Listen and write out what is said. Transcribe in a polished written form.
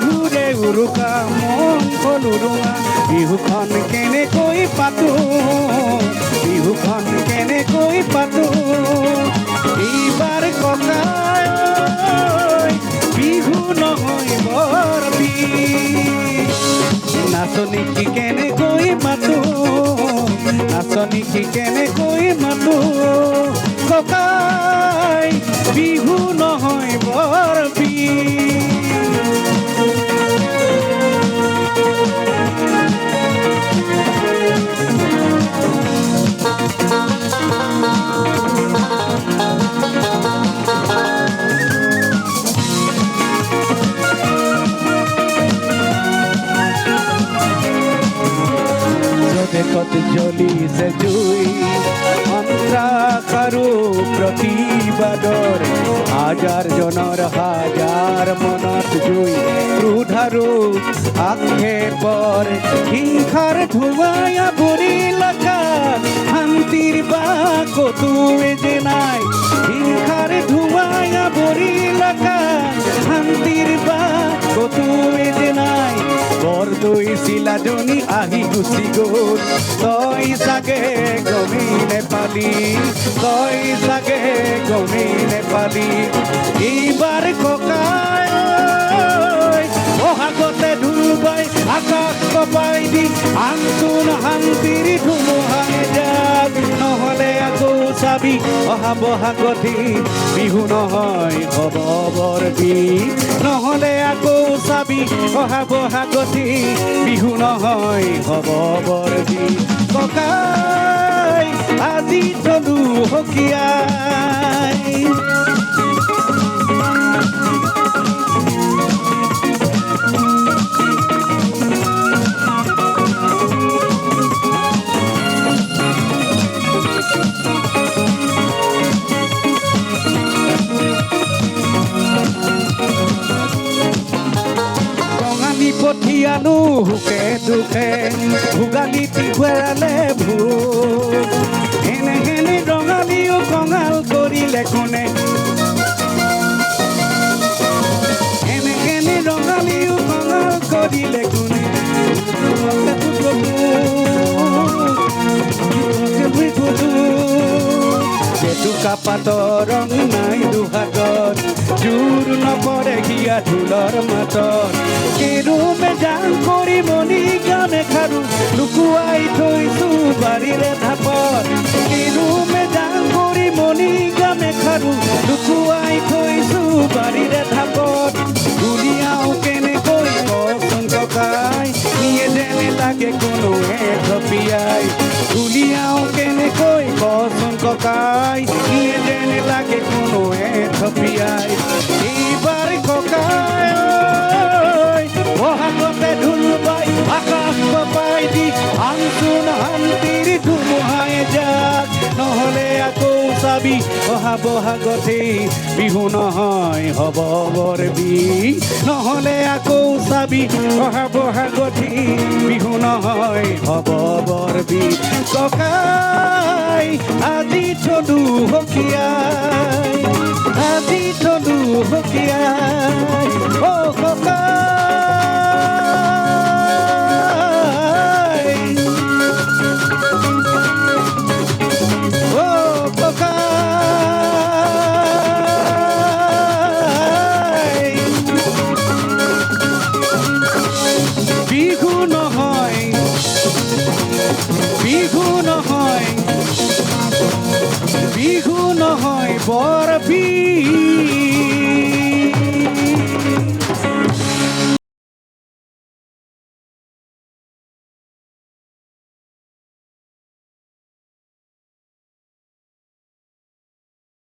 বিহুৰে উৰুকা মন হ'ল উৰুঙা বিহুখন কেনেকৈ পাতো বিহুখন কেনেকৈ পাতো এইবাৰ ককাই বিহু নহয় বৰ বিষ নাচনীক কেনেকৈ মাতো নাচনীক কেনেকৈ মাতো ককাই বিহু নহয় বৰ বিষ দেখত জ্বলিছে জুই অন্ধ্ৰাকাৰো প্ৰতিবাদৰ হাজাৰ জনৰ হাজাৰ মনত জুই ক্ৰোধ আৰু আক্ষেপৰ হিংসাৰ ধোঁৱাই আৱৰিল আকাশ শান্তিৰ বাক ক'তোৱে যে নাই হিংসাৰ ধোঁৱাই আৱৰিল আকাশ শান্তিৰ বাক ক'তোৱে যে নাই বৰদৈ চিলাজনী আহি গুচি গ'ল তই চাগে গমেই নেপালি তই চাগে গমেই নেপালি এইবাৰ ককাই বহাগতে ঢোল বাই আকাশ কপাই দি আনচোন শান্তিৰ ধুমুহাই যাক নহ'লে আকৌ চাবি অহা বহাগতে বিহু নহয় হ'ব বৰ বিষ নহ'লে আকৌ চাবি অহা বহাগতে বিহু নহয় হ'ব বৰ বিষ ককাই আজি চলো হকিয়াই পঠিয়ালো হুকে দুখে ভোগালীটি ঘূৰালে ভোগ এনে হেনে ৰঙালীও কঙাল কৰিলে কোনে এনে হেনে ৰঙালীও কঙাল কৰিলে কোনে জেতুকা পাতৰ ৰং নাই দুহাতত জোৰ নপৰে হিয়া ঢোলৰ মাতত কেৰুমে জান কৰি মণি গানে খাৰু লুকুৱাই থৈছো বাৰীৰে ঢাপত কেৰুমে জান কৰি মণি গানে খাৰু লুকুৱাই থৈছো বাৰীৰে ঢাপত গুলিয়াও কেনেকৈ কচোন ককাই নিয়ে যেনে লাগে কোনোৱে থপিয়াই গুলিয়াও কেনেকৈ কচোন ককাই নিয়ে যেনে লাগে কোনোৱে থপিয়াই এইবাৰ ককাই বহাগতে ঢোল বাই আকাশ কপাই দি আনচোন শান্তিৰ ধুমুহাই যাক নহ'লে আকৌ চাবি অহা বহাগতে বিহু নহয় হ'ব বৰ বিষ নহ'লে আকৌ চাবি অহা বহাগতে বিহু নহয় হ'ব বৰ বিষ ককাই আজি থলো হকিয়াই আজি থলো হকিয়াই